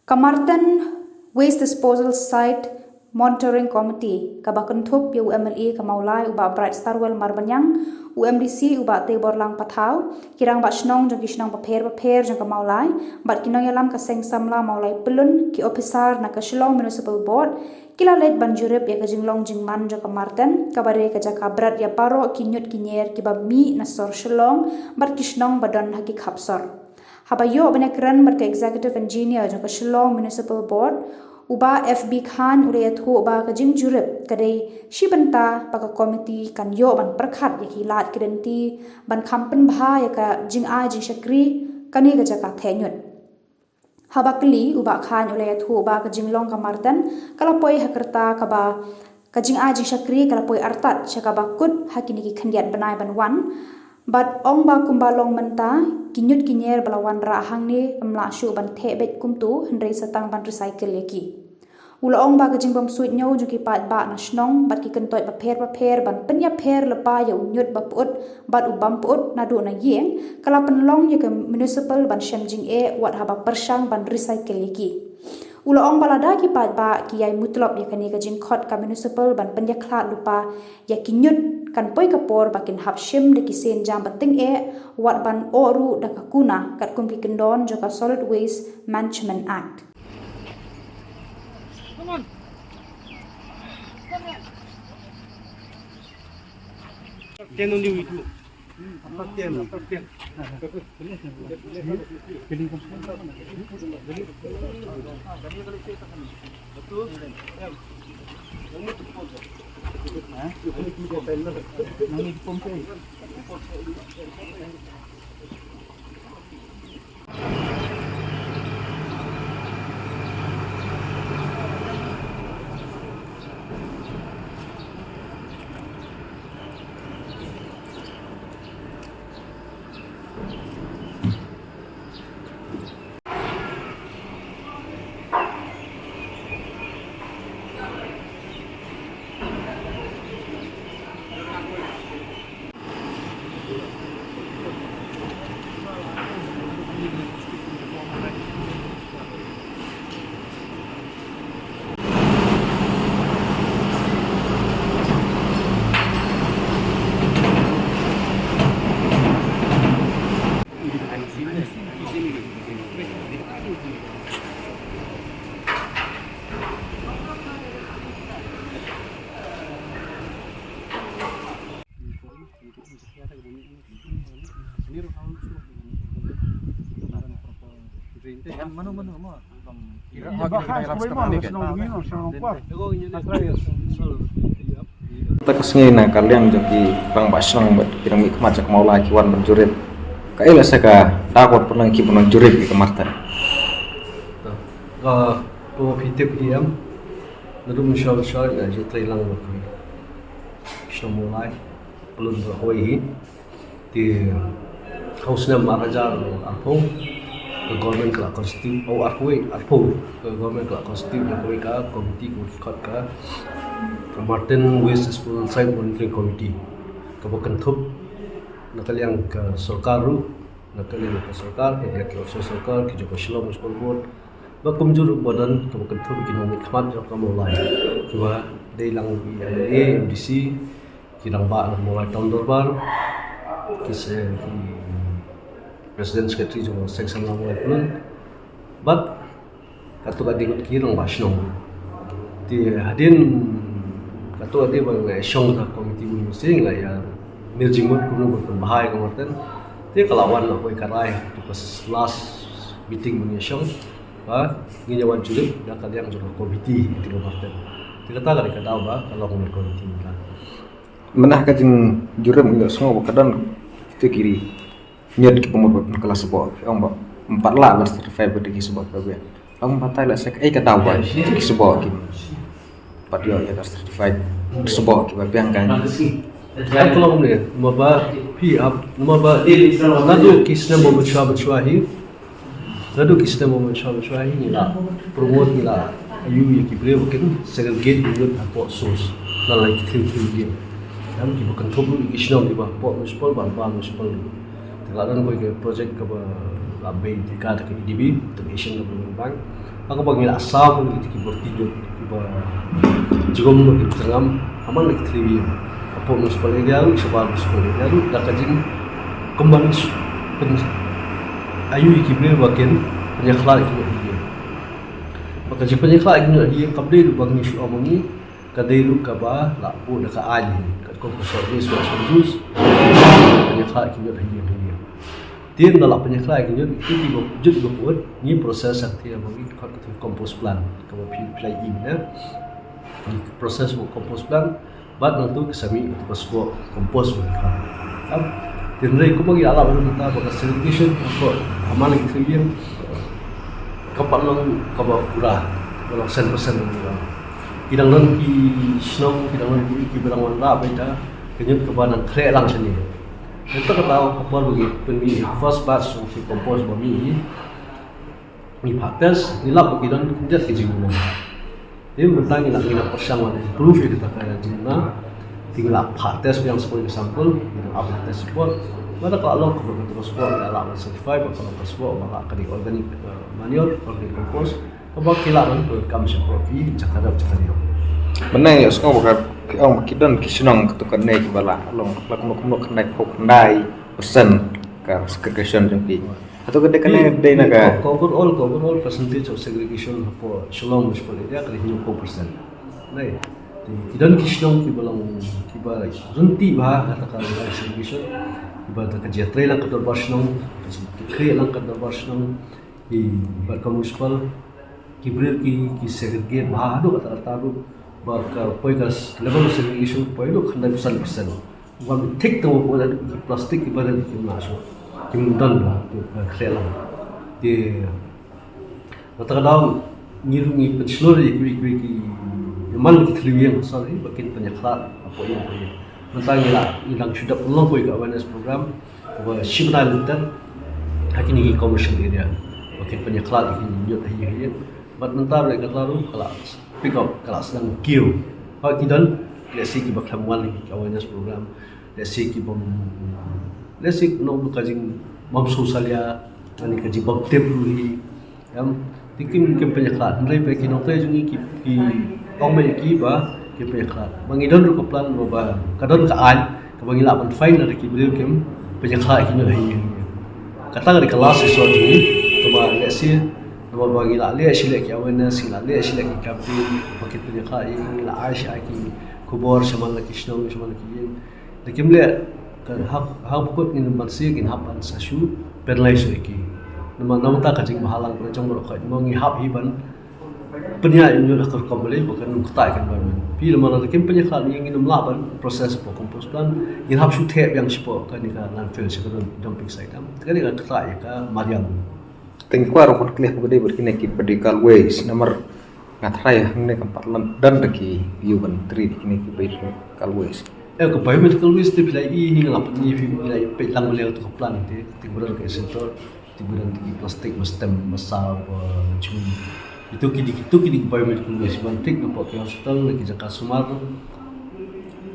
Kamartan Waste Disposal Site Monitoring Committee kabakan thup yu MLE kamaulai uba Bright Starwell Marbanyang UMDC uba Tebor Lang Pathau kirang ba snong jong kisnong paper jong kamaulai bat kinong yalam ka seng samla maulai pelun ki officer na ka Shillong Municipal Board kila let banjurep ya ka jinglong jingman jong kamartan kabare ka jaka brat ya paro kinyut kinyer ki ba mi na sor Shillong bat kisnong badon haki khapsor Habayo banekran merka executive engineer jong ka Shillong Municipal Board uba FB Khan urayat hu uba ka jing jurep kadai shibanta paka committee kan yo ban perkhat ya hilat kidenti ban kampen bha ya ka jing a jing shakri kani ga jaka thenyut habakli uba Khan urayat hu uba ka jinglong kamartan kalapoi hakerta kaba ka jing a jing shakri kalapoi artat shakaba kut hakini ki khandiat banai ban wan But ong ba kumbalong menta kinyut kinyer balawan ra hangni amla shu ban thebet kumtu hendrei satang ban recycle leki. Ula ong ba kajing bam suit nyaw juki pat ba na snong bat ki kentoi ba pher ban penya pher lepa ya unyut ba put bat ubam put na do na yeng kala penlong ya ke municipal ban shamjing wat haba persang ban recycle leki. Ula ong balada ki pat ba ki yai mutlop ya kani kajing khot ka municipal ban penya khlat lupa ya kinyut kan poi kapor bakin hapshim de kisen jam bating wat ban oru da kakuna kat kumpi kendon joka Solid Waste Management Act. Come on. Ten on the week. Takasnya na kalian jadi bang basang buat pirang mik macam mau lagi wan menjurit. Kaila saka takut pernah ki pernah jurit di kemartan. Ko pitip iam nadum shol na jitlay lang ko. Shomulai pelun hoi di house na marajar apong government kala konstitusi au arpo government kala konstitusi na koi ka committee ko khot ka Martin Waste Disposal Site Monitoring Committee kabakan thup nakaliang ka sarkaru nakaliang ka sarkar ya ki sarkar ki joko Shillong Municipal Board ba kumjur badan kabakan thup economic khmat jo kamolai coba dei lang MDC kirang ba na mulai tahun dorbar kise President Secretary jo section lang mulai pun but katuka dingot kirang basnong ti hadin Kato ade bang syong ka komiti munising la ya miljimut kuno berbahaya kemarten ti kalawan la koi karai tu pas last meeting mun syong ba nginyawan julip da kaliang jo komiti ti kemarten ti kata kali kada ba kalau ngomong komiti kan Menah kajing juram nggak semua kadang itu kiri nyod ki pemur kelas sebuah ong ba 4 lah bercertified berdiki sebuah bagian ong batai la sek kata ba ki sebuah ki Padio ya certified sebuah kiba biangkan. Kalau ni, maba piap, maba nado kisna mo bercuahi, nado kisna mo bercuahi ni lah promote ni lah ayu yang kibre bukan segregate dengan pot source, lah lagi kritik dia. Kami kita bukan tubuh kisna ni bah pot municipal, ban municipal. Terkadang kau project kaba labai dekat ke EDB, Asian Development Bank. Ako bang ila asam gitu kibor tidur kiba jugom gitu tengam aman lagi trivium apa municipal area lu sebab municipal area lu dah kajin kembali pen ayu kibe bakin penyaklat kiba dia maka jika penyaklat kiba dia kabde lu bang isu amongi kadai lu kaba la bu dah ka ali kat ko service was jus penyaklat kiba dia dia dalam penyaklat kiba itu kiba jut buat ni proses sakti amongi kat compost plant kaba play in ya proses compost plant bat nanti kesami itu sebuah compost mereka kan dan mereka bagi alam kita pada segregation apa amal lagi segregation kapal lang kaba pura kalau 100% orang kidang nan ki snow kidang nan ki berang wala beda kenyut kebanan kre lang sini itu kata kapal bagi penmi first batch of compost bami ni patas nilap bagi dan kerja kejimunan dia bertanya nak kita persamaan proof kita kaya jina tinggal pates yang sebagai sampel yang apa tes support pada kalau kalau terus support dalam certified kalau support malah kali organic manure organic compost apa kilaran tu kami seperti cakap dia Menang ya sekarang bukan orang kidan kisunang ketukan naik bala long lakukan naik pok naik persen ke segregation jadi atau kedai kena day naga overall percentage of segregation apa shalom municipal area kali 50%. Nah, kidan kisunang kibalang kiba runti bah katakan segregation kiba kerja trail lang kadar barsnong kaya lang kadar barsnong di barka municipal kibril ki segregate bah ado kata-kata baka poikas level of segregation poilo khandai persen wan tik to wala plastic ki badan ki naso kim dan la to khela de matagadaw ngirungi penslor ki mal ki trivial sorry bakin penyaklat apa yang ko mentang ilang sudah pulang koi ka awareness program wa shibna lutan hakini ki commercial area bakin penyaklat ki nyot hiya bat mentar le katlaru kelas pick up kelas dan kill kalau kidan let's say ki bakhamuan ki awareness program let's say ki bom let's say no bukajing bom sosialia ani kaji bom temporary yang tikim ke penyaklat mulai pe ki nokte jungi ki ome ki ba ki penyaklat mangidon ru plan ba kadon ka an ka bangila ban fine na ki beliau kem penyaklat ki no hi kata dari kelas sesuatu ni coba let's say nama bagi la le sila ki awareness la le sila ki campaign paket penyaklat ini la aisha ki kubor sama la kisno sama la ki lekim le kan hab kot in mansi kin hapan sasu perlai ki nama ta ka jing mahalang pra jong ro khai mongi hab hiban penya inyo la kar komle bukan kutai kan ban pi lemana lekim penyaklat yang ingin melaban proses compost plant in hab su thep yang sipo kan ni ka landfill sekadon dumping site kan ni ka kutai ka mariam Tengkuar rumput kelih pegede berkini ki medical waste nomor ngatrai hang ne kampat dan deki yuban tri kini ki medical waste ke biomedical waste te bilai ini ngap ni fi bilai pe lang leo tu plan te tiburan ke center tiburan ti plastik mastem masal cun itu kini biomedical waste bantik no pot hospital lagi Jaka Sumar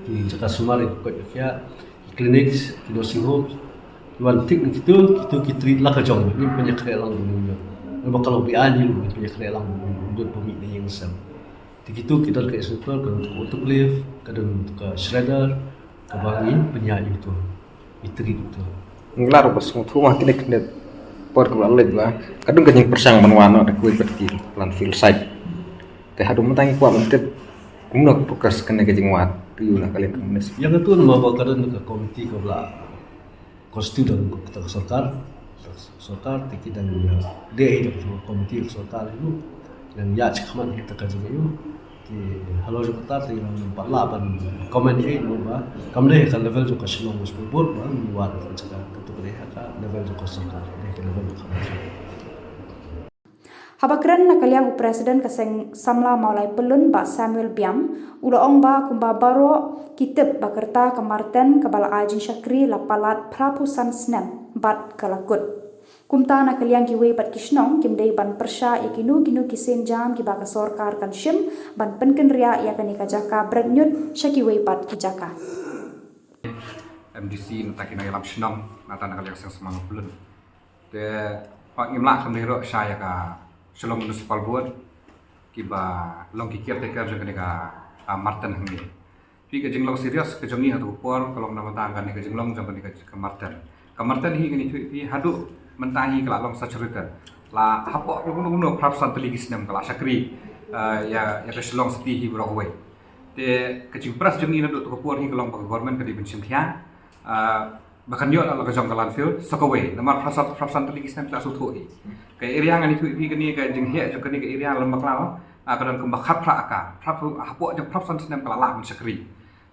di Jaka Sumar ko ya klinik di nursing home Iwan tik itu kita lah kejong ni penyakit lang dunia. Lepas kalau biani lu penyakit lang dunia pemilik yang sam. Begitu kita ke hospital ke untuk lift, kadang ke shredder, ke bangi penyanyi itu, itri itu. Ngelar bos mutu mah kini por ke balik lah. Kadang kenyang persang menwana ada kue pergi landfill site. Teh hadu mentangi kuat mentep. Kumno fokus kena kejeng wat. Piu lah kalian komunis. Yang itu nama kadang ke komiti ke belah. Konstituen kita sorkar kita dan dia hidup komiti sorkar itu dan ya cakaman kita kerja itu di halau kita di empat lapan komen ini bahwa kami kan level juga semua muspul bahwa luar cakap itu mereka level juga sorkar mereka level juga Habakran na kaliang presiden kaseng samla maulai pelun ba Samuel Biam ulo ong ba kumba baro kitip bakerta kamarten kabala ajin syakri la palat prapusan snem bat kalakut kumta na kaliang kiwe bat kishnong kimdei ban persha ikinu kinu kisen jam ki baka sorkar kan shim ban penken ria ya kanika jaka bregnyut syakiwe bat kijaka MDC natakina yalam shnong nata na kaliang sang semang pelun de pak ngimla kamdero syaya ka Shalom municipal board kiba long kikir teker jeng ka Martin hangni pi ka jinglong serius ke jongi hatu por kalong nama tangga ni ka jinglong jang ka Martin hi gani pi hadu mentahi kala long sacerita la hapo lugu prap santali gisnem kala sakri ya ka shalong seti hi brokwe te ka jing pras jongi na do to por hi kalong government ka di bensim thia bahkan yo ala ka jong kalan field sakawe nama prap santali gisnem kala sutho hi ka area ngani tu pi gani ka jing he jong kani ka area lembak lawa kadang kembak khap pra aka prap hapo jong prap santali kala la ben sakri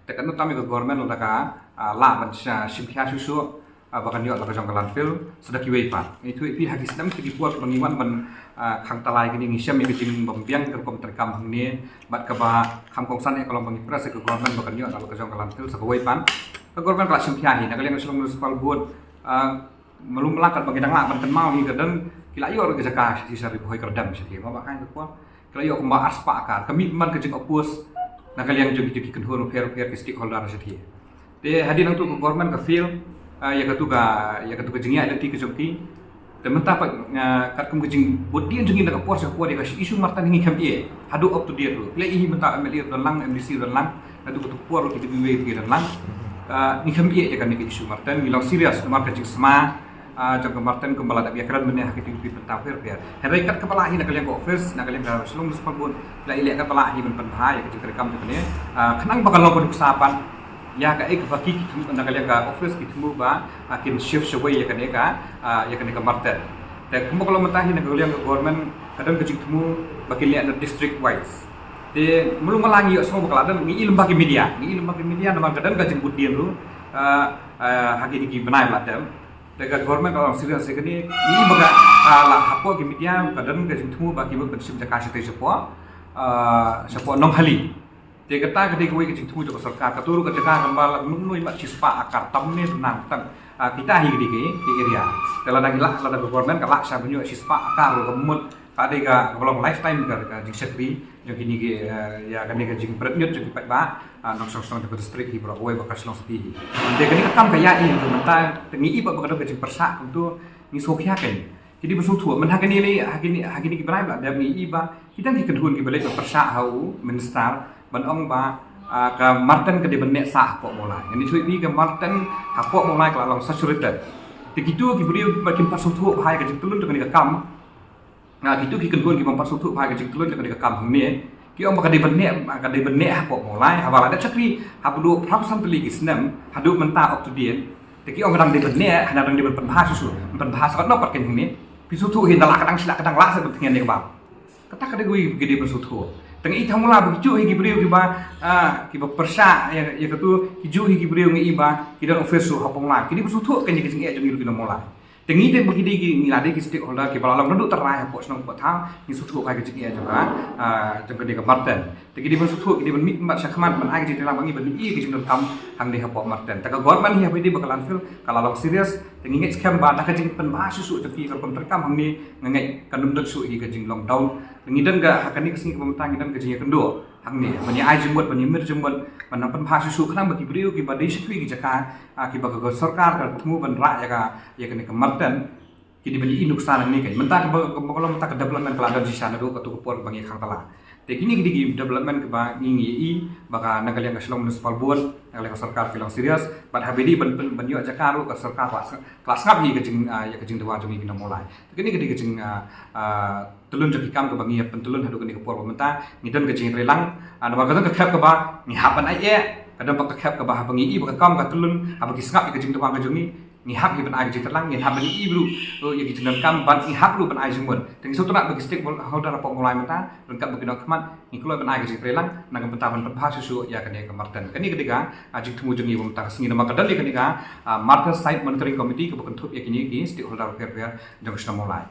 te kan utami ka government la ka la ben simkhia susu bahkan yo la ka jong kalan field sedaki wei pa itu pi hagis nam ti puat pengiwan ben khang talai gini ngisam mi jing bombiang ke kom terkam hangni bat ka ba kham kongsan e kolong bangi pras ke government bahkan yo la ka jong kalan field sakawe pan ka government kala simkhia hi nakaliang selong municipal board melum melakat bagi dang la ben mau hi gadan kila yo ke jaka si sari boy kerdam siti ma ba kan ko kila yo kemba aspa akar komitmen ke jing opus nakaliang jogi kenhur fair ke stakeholder siti te hadin untuk government ke feel ya katu jingi ada ti ke joki te mentah pak kat kum jing bodian jingi nak por ko de isu martan hingi kam ye hadu up to date kila ihi mentah MLA dan lang MDC dan lang adu katu por ke biwe ke dan lang ni kam ye ya kan ni isu martan milang serius mar ke jing sma jang martin kembala tak biakran meneh hak itu pentawir biar hari kat kepala hi nak kalian ko office nak kalian ka selong muspabun la ile kepala hi ben penbahaya ke rekam tu ni kenang bakal lo sapan ya ka ek baki ki nak kalian ka office ki temu ba akin shift shaway ya kan ka martin te kumo kalau mentahi nak kalian ka government kadang ke temu baki lihat district wise te mulung malangi yo semua bakal ada ngi lembaga media nama kadang ka jemput dia tu hak ini ki benai ladam dekat government kalau serius sekali ini baga lah hapo ke media kadang ke temu bagi bersim jaka sete sepo nom hali te kata ke we ke temu joko sarkar katuru ke jaka kembal nunui mak cispa akar tamne tenang tan kita hi ke area kalau lagi lah government kalak sa bunyo cispa akar kemut kade ka belum lifetime ka jing sekri jong kini ke ya kan ke jing berat nyut jong ba nong song de district hi bro we bakas long sti de kini kam kaya i menta tengi iba bakado ke jing persa tu ni sokhia kan jadi besu thua men hakini ni hakini ki brai ba de ni iba kita ki kedun ki balik persa hau minister ban ong ba ka martin ke de benek sah pok mulai ini chui pi ke martin hapok mulai ka long saturate begitu ki beri makin pasu thua hai ke jing tulun ke ni kam gitu ki kedun ki mampas untuk bagi jing tulun ke kam ni ki om bakade benek hapok mulai hawala da chakri habudu prapsan peli isnam hadu menta up to date te ki om kadang de benek hadang de penbahas susu penbahas kan dapat kan ni pisu tu hin dalak kadang sila kadang la sa betingen ni ba kata kade gue gede bersu tu teng i thamula begitu hi gibriu ki ba persa ya katu hiju hi gibriu ngi iba ki dan office su hapong la kini bersu tu kan ni jing e jong ki mulai tengi de begini ki ngilade ki stakeholder ki balalang ndu terai pok snong pok thang ni sutu kai ke jiki juga jengke de marten tengi di sutu ki di ben mit mat sakman man ai ki telang bangi ben i ki jing kam hang de pok marten ta government hi habidi bakalan fil kala long serious tengi ngi scam ba da ka jing pen ba susu jeki ka kon terkam hang ni ngai kanum dak su hi ka jing long down tengi dan ga hakani kesini kementang dan ke jing kendo hang ni bani ai jembot bani mir jembot man pen ba susu khnang bagi beriu ki ba de sikwi ki jaka ki ba ka sarkar ka temu ban ra ya ka ni marten kini beli nuksan ni kan mentah kalau mentah ke development kalau ada di sana tu ketua pur bagi khang tala te kini di development ke bang ngi baka nagal yang selong municipal board nagal yang sarkar kilang serius bat habidi ben yo jakaru ke sarkar kelas ngap hi kecing ya kecing dewa jumi kena mulai kini kecing telun jeki kam ke bangi pentulun hadu kini ke pur mentah ngidan kecing relang nama kata ke khap ke ba ni hapan ai kadang pak khap ke ba bangi baka kam ka telun abagi ngap kecing dewa ke jumi ni hak hi ban ai jeng terlang ni hak ban i bru ya ki jeng kam ban i hak bru ban ai jeng mun teng so trak bagi stakeholder apa mulai menta lengkap bagi dokumen ni keluar ban ai jeng terlang nang pentaban pen susu ya kan ya kemarten kani ketika ajik temu jeng i bum tak singi nama kadali ketika market site monitoring committee ke bukan thup ya kini ki stakeholder fair jeng mulai